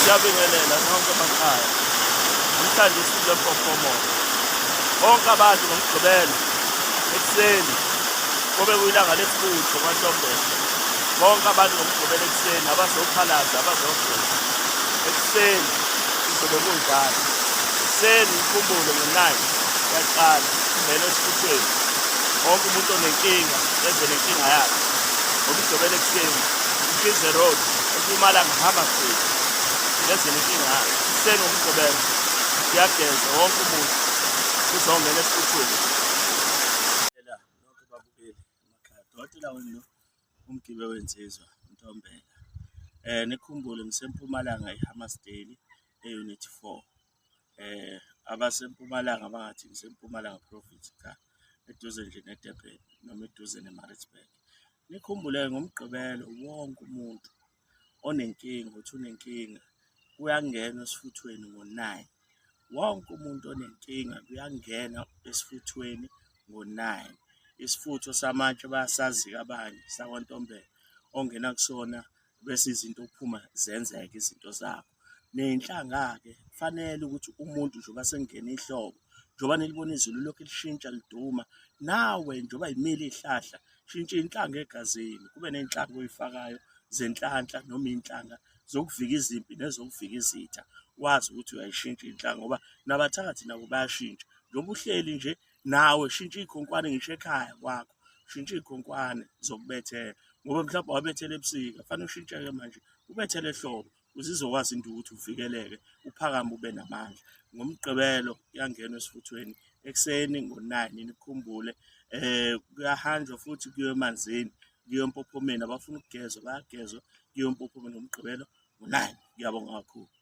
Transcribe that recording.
Siyabingelela nonke emakhaya. Namhlanje isizwe Mpofomoya. Bonke abantu ngomgqibelo ekuseni kube kuyilanga lesibutho kwaNtombela. Bonke abantu ngomgqibelo ekuseni abazophalaza abazogeza. Ekuseni kuzobe kunjalo. Ekuseni ikhumbulo ngo-9 yaqala ingena esifuthweni. Wonke umuntu onenkinga enze nenkinga yakhe. Ngomgqibelo ekuseni uMkhize Road eMpumalanga Hammersmith yenze nenkinga yakhe. Ekuseni ngomgqibelo kuyageza wonke umuntu uzongena esifuthweni. Nonke babukeli emakhaya. Udokotela wenu uMgibe wensizwa uNtombela. Nikhumbule ngiseMpumalanga eHammersdale e-Unit 4. AbaseMpumalanga bangathi ngiseMpumalanga Province cha, eduze nje neDurban noma eduze neMaritzburg. Nikhumbule ngomgqibelo wonke umuntu onenkinga uthi unenkinga uyangena esifuthweni ngo-9. Wonke umuntu onenkinga uyangena esifuthweni ngo-9. Isifutho samanje bayasazi abanye sakwaNtombela ongena kusona bese izinto kuphuma zenzeke izinto zakho. Nenhlanga-ke kufanele ukuthi umuntu njengoba sengena ihlobo, njengoba nilibona izulu lokhu lishintsha liduma, nawe njengoba yimile ihlahla shintsha inhlanga egazini, kube nenhlanga oyifakayo zenhlanhla noma inhlanga zokuvika izimpi nezokuvika izitha. Wazi ukuthi uyayishintsha inhlanga ngoba nabathakathi nabo bayashintsha. Njengoba uhleli nje nawe shintsha iy'khonkwane ngisho ekhaya kwakho, shintsha iy'khonkwane zokubethela ngoba mhlawumbe wabethela ebusika, kufanele ushintshe-ke manje ubethele ehlobo ukuze izokwazi into ukuthi uvikeleke, uphakame ube namandla. Ngomgqibelo kuyangenwa esifuthweni ekuseni ngo-9 nikhumbule. Kuyahanjwa futhi kuyiwe emanzini, kuyiwe empophomeni. Abafuna ukugezwa bayagezwa, kuyiwe empophomeni ngomgqibelo ngo-9. Ngiyabonga kakhulu.